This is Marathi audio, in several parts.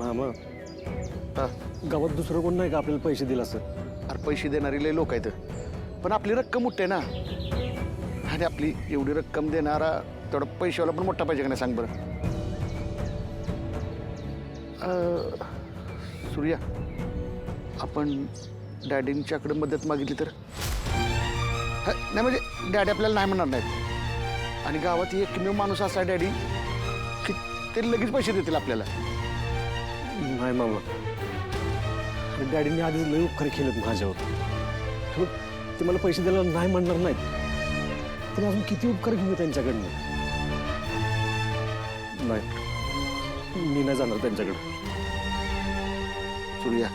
मामा हा, गावात दुसरं कोण नाही का आपल्याला पैसे दिला असं? अरे पैसे देणारी लय लोक आहेत, पण आपली रक्कम मोठी आहे ना. आणि आपली एवढी रक्कम देणारा तेवढा पैशावाला पण मोठा पाहिजे का नाही सांग बरं. सूर्या, आपण डॅडींच्याकडे मदत मागितली तर? नाही म्हणजे डॅडी आपल्याला नाही म्हणणार नाहीत. आणि गावात एकमेव माणूस असा आहे डॅडी की ते लगेच पैसे देतील आपल्याला. नाही मामा, डॅडींनी आधीच लय उपकार केलेत माझ्यावर. हो, ते मला पैसे द्यायला नाही म्हणणार नाहीत, पण अजून किती उपकार घेऊ त्यांच्याकडनं. नाही, मी नाही जाणार त्यांच्याकडे. सूर्या,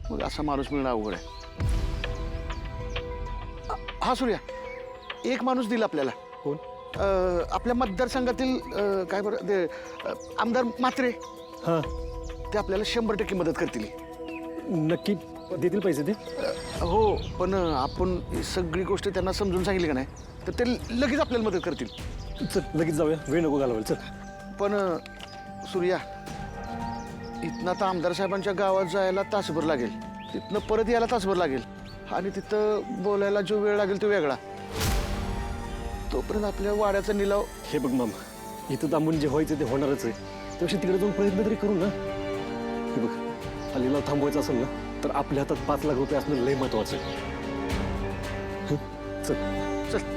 मग असा माणूस मिळणं अवघड आहे. हा सूर्या, एक माणूस दिला आपल्याला. कोण? आपल्या मतदारसंघातील काय बरं ते आमदार म्हात्रे. हां, ते आपल्याला 100% मदत करतील. नक्की देतील पैसे ते? हो, पण आपण ही सगळी गोष्ट त्यांना समजून सांगितली का नाही तर ते लगेच आपल्याला मदत करतील. चल लगेच जाऊया, वेळ नको घालवायला. चल. पण सूर्या, इथनं आता आमदार साहेबांच्या गावात जायला तासभर लागेल, तिथनं परत यायला तासभर लागेल, आणि तिथं बोलायला जो वेळ लागेल तो वेगळा. तोपर्यंत आपल्या वाड्याचा निलाव. हे बघ मामा, इथं थांबून जे व्हायचं ते होणारच आहे. त्यापेक्षा तिकडे जाऊन प्रयत्न तरी करू ना. हे बघ, हा लिलाव थांबवायचा असेल ना तर आपल्या हातात 5 लाख रुपये असणं लय महत्वाचं आहे. चल चल.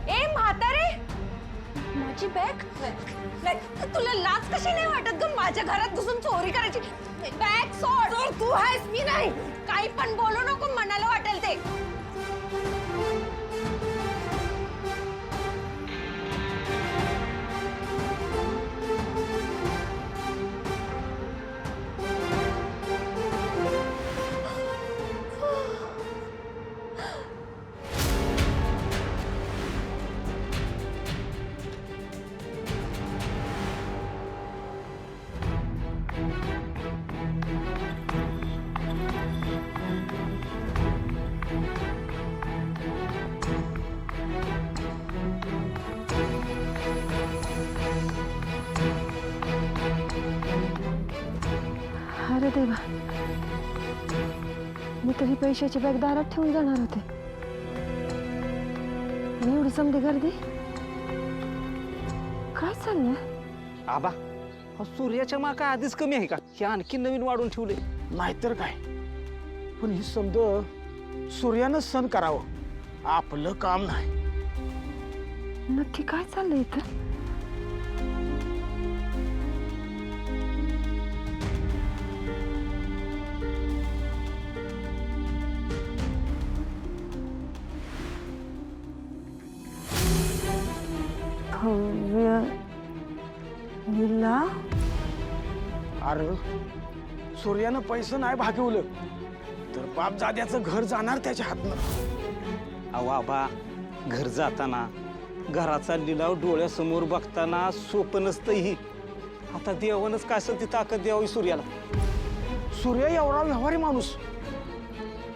ए म्हातारे, माझी बॅग. तुला लाज कशी नाही वाटत ग माझ्या घरात घुसून चोरी करायची? बॅग सोड. तू आहेस, मी नाही. काही पण बोलू नको, मनाला वाटेल ते. अरे देवा, मी तरी पैशाची बॅग दारात ठेवून जाणार होते. आणि एवढी समधी गर्दी, काय चाललंय? आबा, हा सूर्याच्या माका आधीच कमी आहे का? हे आणखी नवीन वाढून ठेवले. नाहीतर काय, पण ही समज सूर्यानं सण करावं, आपलं काम नाही. नक्की काय चाललंय इथं? भव्य लिलाव. अरे सूर्यानं पैसे नाही भागवलं तर बाप जाद्याचं घर जाणार त्याच्या हातनं. अहो आबा, घर जाताना घराचा लिलाव डोळ्यासमोर बघताना सोपं नसतं ही. आता देवानंच काय असेल ती ताकद द्यावी सूर्याला. सूर्य एवढा व्यवहारी माणूस,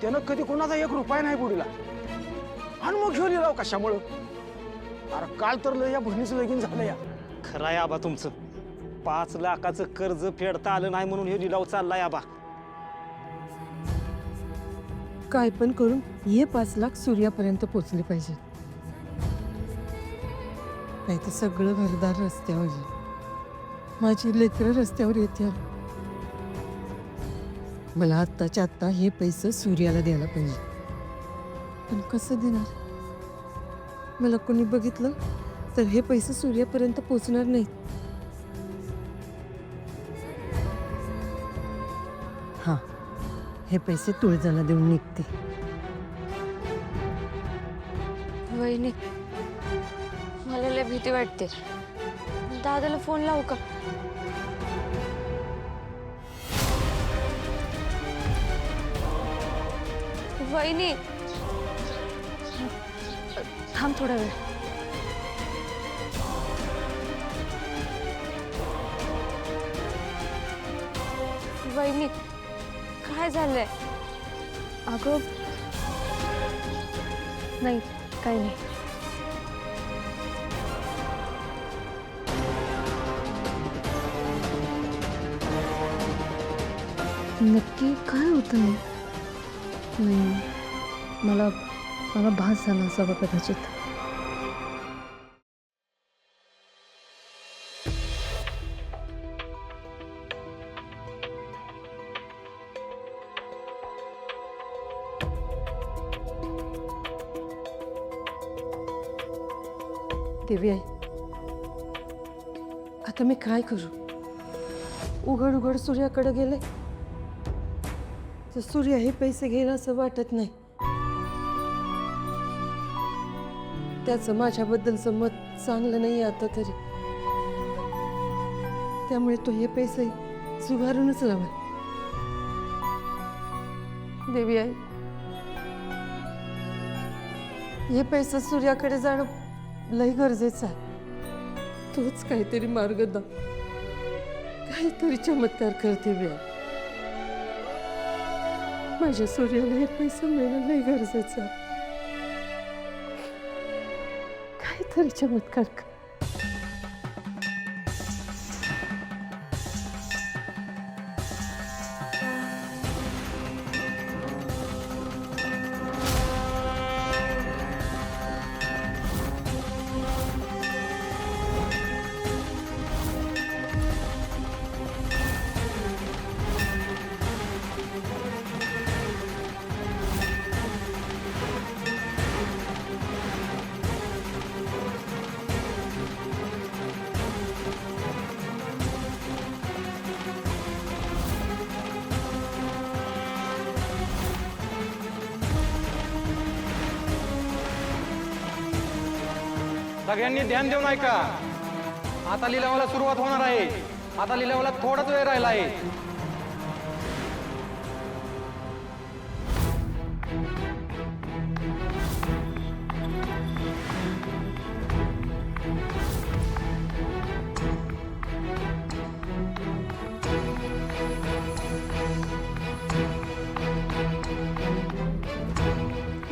त्यानं कधी कोणाचा 1 रुपया नाही बुडीला. आणि मग घेऊन लिलाव कशामुळं? अरे काल तर लय या बहिणीचं लगीन झालं या. खरं आहे आबा तुमचं. 5 लाखाचं कर्ज फेडता आलं नाही म्हणून हे लिलाव चाललाय आबा. काय पण करून हे 5 लाख सूर्यापर्यंत पोचले पाहिजे, नाही तर सगळं घरदार रस्त्यावर येईल. माझी लेकरं रस्त्यावर येतील. मला आत्ताच्या आत्ता हे पैसे सूर्याला द्यायला पाहिजे. पण कसं देणार? मला कोणी बघितलं तर हे पैसे सूर्यापर्यंत पोचणार नाहीत. हां, हे पैसे तुळजाला देऊन निघते. वहिनी, मला लय भीती वाटते. दादाला फोन लावू का? वहिनी, थांब थोडा वेळ. वहिनी, काय झालंय? अगं नाही, काही नाही. नक्की काय होतं? नाही, मला भास झाला असावा कदाचित. देवी आहे, आता मी काय करू? उघड उघड सूर्याकडे गेले तर सूर्य हे पैसे घेईल असं वाटत नाही. त्याचं माझ्याबद्दलचं मत चांगलं नाही आता तरी, त्यामुळे तो हे पैसे जुगारूनच लावेल. देवी आई, हे पैसे सूर्याकडे जाणं लय गरजेचं आहे. तोच काहीतरी मार्ग दाव, काहीतरी चमत्कार करते बी. माझ्या सूर्याला हे पैसे मिळणं लय गरजेचं आहे. काहीतरी चमत्कार कर. सगळ्यांनी ध्यान देऊन ऐका. आता लिलावाला सुरुवात होणार आहे. आता लिलावाला थोडाच वेळ राहिला आहे.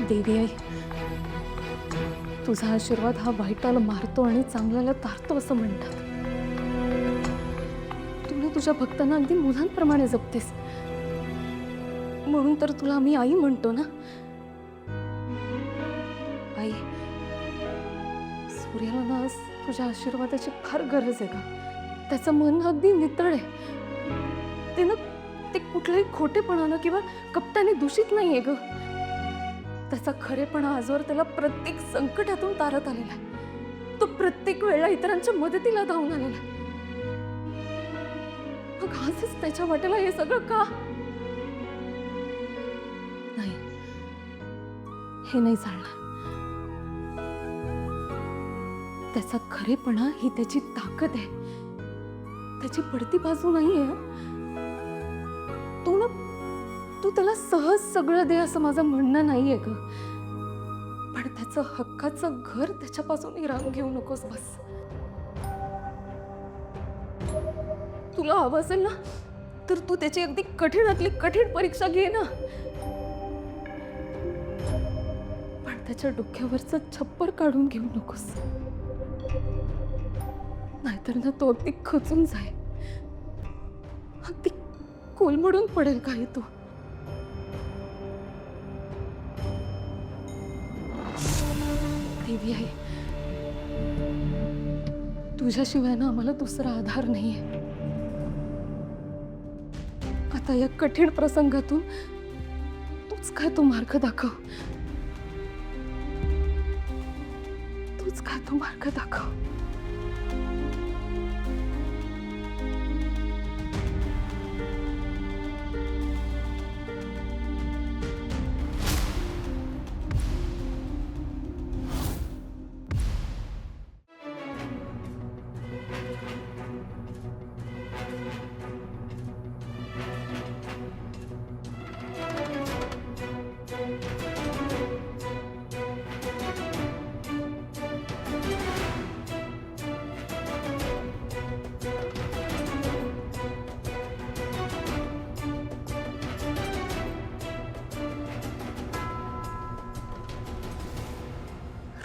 देवी आई, तुझा आशीर्वाद हा वाईटाला मारतो आणि चांगल्याला तारतो असं म्हणतात. तू तुझ्या भक्तांना अगदी मुलांप्रमाणे जपतेस, म्हणून तर तुला आम्ही आई म्हणतो ना. आई, सूर्याला ना आज तुझ्या आशीर्वादाची फार गरज आहे का? त्याचं मन अगदी नितळ आहे. ते कुठल्याही खोटेपणानं किंवा कपटाने दूषित नाहीये ग. त्याचा खरेपणा आजवर त्याला प्रत्येक संकटातून तारत आलेला आहे. तो प्रत्येक वेळेला इतरांच्या मदतीला धावून आलेला आहे. मग आजच त्याच्या वाटेला हे सगळं का? नाही, हे नाही चालणार. त्याचा खरेपणा ही त्याची ताकद आहे, त्याची पडती बाजू नाहीये. तू त्याला सहज सगळं दे असं माझं म्हणणं नाहीये ग, पण त्याचं हक्काचं घर त्याच्यापासून हिरावून घेऊ नकोस बस. तुला हवं असेल ना तर तू त्याची अगदी कठीणातली कठीण परीक्षा घे ना, पण त्याच्या डोक्यावरचं छप्पर काढून घेऊ नकोस, नाहीतर ना तो अगदी खचून जाईल, अगदी कोलमडून पडेल काय तो. देवी आहे, तुझ्याशिवाय ना आम्हाला दुसरा आधार नाहीये. आता या कठीण प्रसंगातून तूच काय तो मार्ग दाखव, तूच काय तो मार्ग दाखव.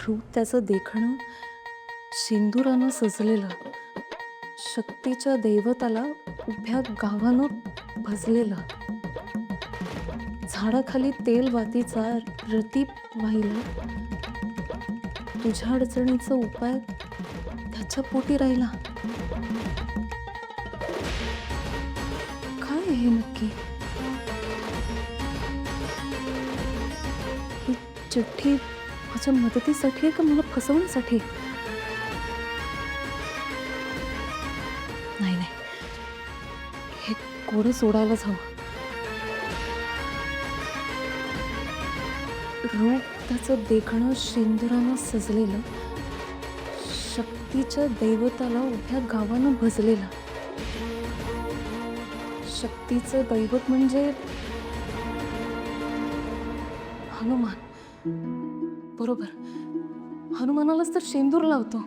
रूप त्याचं देखणं सिंदुरानं सजलेलं, शक्तीच्या दैवताला उभ्या गावानं भजलेलं, झाडाखाली तेलवातीचा रतीप वाहिला, तुझ्या अडचणीचा उपाय त्याच्या पोटी राहिला. काय हे नक्की? ही चिठ्ठी माझ्या मदतीसाठी आहे का मला फसवण्यासाठी? नाही नाही, हे कोडं सोडायलाच हवं. रूप त्याचं देखणं शेंदुरानं सजलेलं, शक्तीच्या दैवताला उभ्या गावानं भजलेलं. शक्तीचं दैवत म्हणजे हनुमान. बरोबर, हनुमानालाच तर शेंदूर लावतो.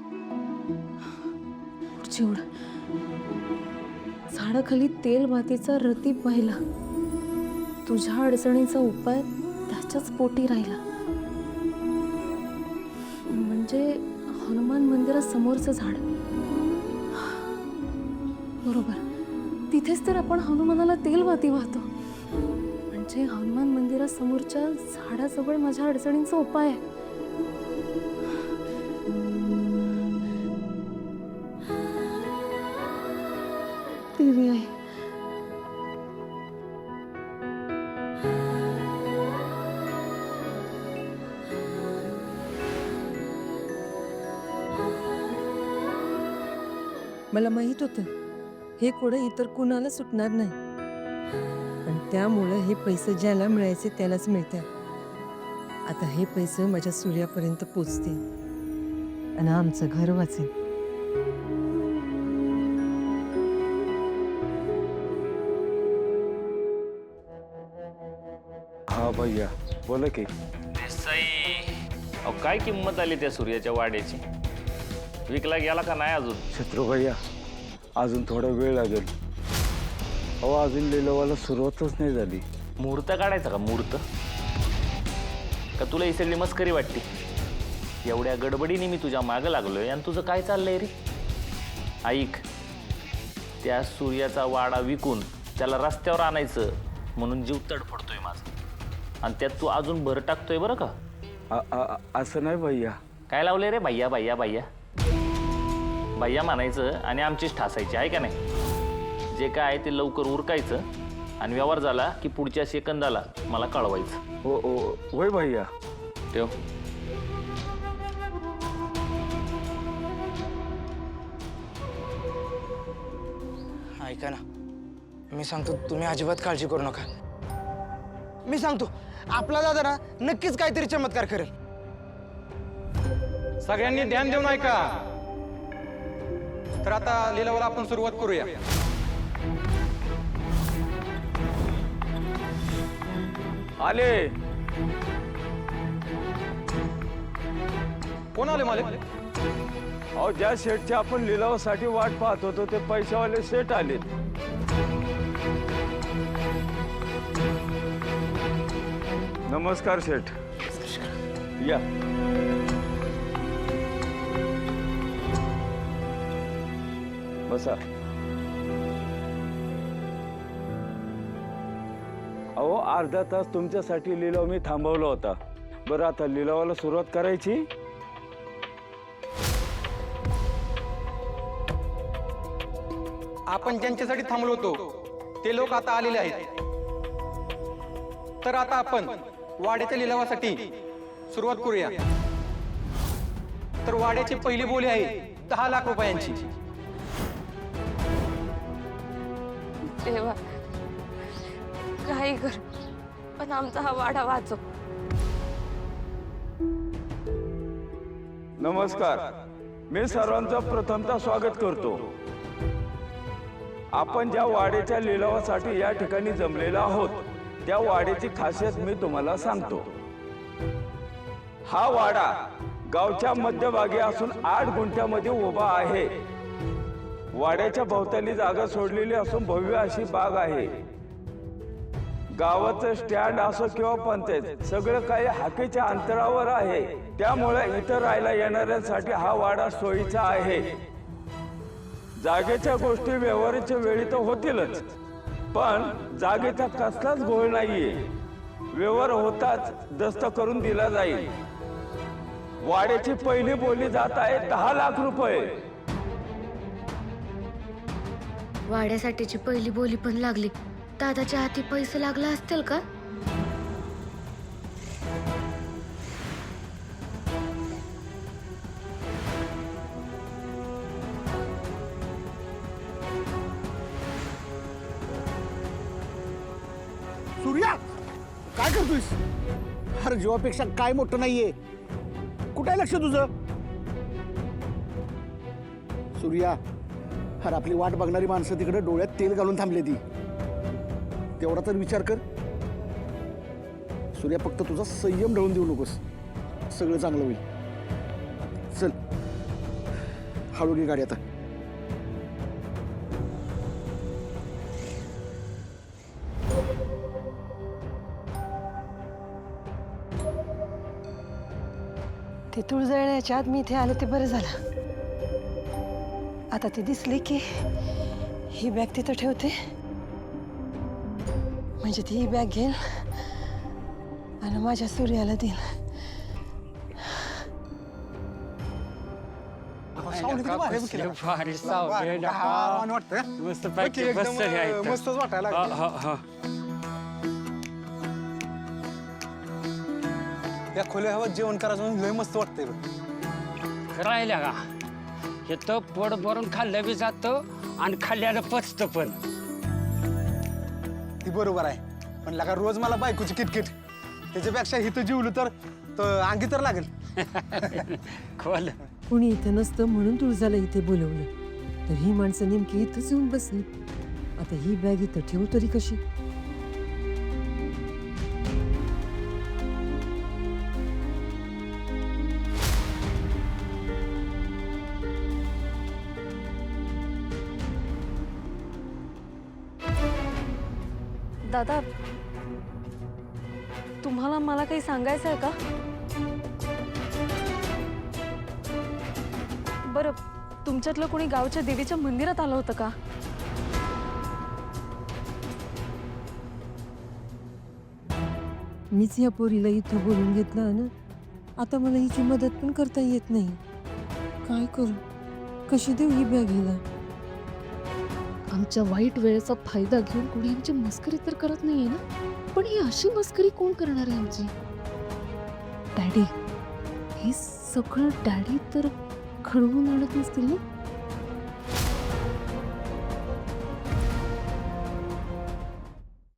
पुढची ओढ, झाडाखाली तेलवातीचा रतीप वाहिला, तुझ्या अडचणीचा उपाय त्याच्याच पोटी राहिला. म्हणजे हनुमान मंदिरासमोरचं झाड. बरोबर, तिथेच तर आपण हनुमानाला तेलवाती वाहतो. म्हणजे हनुमान मंदिरासमोरच्या झाडाजवळ माझ्या अडचणींचा उपाय आहे. देवी आहे, मला माहित होतं हे कोडं इतर कुणाला सुटणार नाही, पण त्यामुळं हे पैसे ज्याला मिळायचे त्यालाच मिळतात. आता हे पैसे माझ्या सूर्यापर्यंत पोचतील आणि आमचं घर वाचेल. हा भैया बोला की. अहो काय किंमत आली त्या सूर्याच्या वाड्याची? विकला गेला का नाही अजून? शत्रू भैया अजून थोडा वेळ लागेल. अहो अजून लिलावाला सुरुवातच नाही झाली. मुहूर्त काढायचा का? मुहूर्त का तुला ही सगळी मस्करी वाटते? एवढ्या गडबडीने मी तुझ्या मागं लागलोय आणि तुझं काय चाललंय रे? ऐक, त्या सूर्याचा वाडा विकून त्याला रस्त्यावर आणायचं म्हणून जीव तडफडतोय माझा, आणि त्यात तू अजून भर टाकतोय बरं का? असं नाही भैया. काय लावले रे? भैया भैया भैया भैया म्हणायचं आणि आमचीच ठासायची आहे का नाही? जे काय ते लवकर उरकायचं आणि व्यवहार झाला की पुढच्या सेकंदाला मला कळवायचं. हो हो होय भैया. ठेव. ऐका ना, मी सांगतो तुम्ही अजिबात काळजी करू नका. मी सांगतो आपला दादा ना नक्कीच काहीतरी चमत्कार करेल. सगळ्यांनी ध्यान देऊन ऐका. तर आता लिलावाला आपण सुरुवात करूया. आले. कोण आले मालक? अहो, ज्या शेठच्या आपण लिलावासाठी वाट पाहत होतो ते पैशावाले शेठ आले. नमस्कार शेठ. या. बसा. अहो, अर्धा तास तुमच्यासाठी लिलाव मी थांबवला होता. बरं, आता लिलावाला सुरुवात करायची. आपण ज्यांच्यासाठी थांबलो होतो ते लोक आता आलेले आहेत. तर आता आपण वाड्याच्या लिलावासाठी सुरुवात करूया. तर वाड्याची पहिली बोली आहे 10 लाख रुपयांची. देवा काही कर, पण आमचा हा वाडा वाचव. नमस्कार. मी सर्वांचं प्रथमतः स्वागत करतो. आपण ज्या वाड्याच्या लिलावासाठी या ठिकाणी जमलेलो आहोत त्या वाड्याची खासियत मी तुम्हाला सांगतो. हा वाडा गावच्या मध्यभागी असून 8 गुंठ्यामध्ये उभा आहे. वाड्याच्या भोवताली जागा सोडलेली असून भव्य अशी बाग आहे. गावाचं स्टँड असो किंवा पंचायत सगळं काही हाकेच्या अंतरावर आहे. त्यामुळे इथं राहायला येणाऱ्यांसाठी हा वाडा सोयीचा आहे. जागेच्या गोष्टी व्यवहाराच्या वेळी तर होतीलच, पण जागेचा कसलाच घोळ नाहीये. व्यवहार होताच दस्त करून दिला जाईल. वाड्याची पहिली बोली जात आहे 10 लाख रुपये. वाड्यासाठीची पहिली बोली पण लागली. दादाच्या हाती पैसे लागला असतील का? सूर्या, काय करतोयस? अरे जीवापेक्षा काय मोठं नाहीये. कुठे आहे लक्ष तुझं? सूर्या, अरे आपली वाट बघणारी माणसं तिकडे डोळ्यात तेल घालून थांबले ती. तेवढा तर विचार कर. सूर्या, फक्त तुझा संयम ढळून देऊ नकोस. सगळं चांगलं होईल. चल, हळू घे गाडी आता. ते तुळ जळण्याच्या आत मी इथे आले ते बरं झालं. आता ती दिसली की ही बॅग तिथं ठेवते, म्हणजे ती ही बॅग घेईल आणि माझ्या सूर्याला देईल. मस्तच वाटायला या खोल्या हवा जेवण करायचं लय मस्त वाटतंय. राहिल्या का हे तर पोट भरून खाल्लं बी जातं आणि खाल्ल्याला पचतं पण. ती बरोबर आहे, पण लगा रोज मला बायकोची किटकिट. त्याच्यापेक्षा इथं जीवलं तर अंगी तर लागेल. खोल कुणी इथं नसतं म्हणून तुळजाला इथे बोलवलं, तर ही माणसं नेमकी इथंच येऊन बसली. आता ही बॅग इथं ठेवू तरी कशी? दादा, तुम्हाला मला काही सांगायचं आहे का? बरं, तुमच्यातलं कोणी गावच्या देवीच्या मंदिरात आलं होतं का? मीच या पोरीला इथं बोलून घेतलं ना. आता मला हिची मदत पण करता येत नाही. काय करू? कशी देऊ ही बॅग हिला? आमच्या वाईट वेळेचा फायदा घेऊन कोणी आमची मस्करी तर करत नाहीये ना. पण ही अशी मस्करी कोण करणार आहे आमची? डॅडी, हे सगळं डॅडी तर घडवून आणत नसतील ना?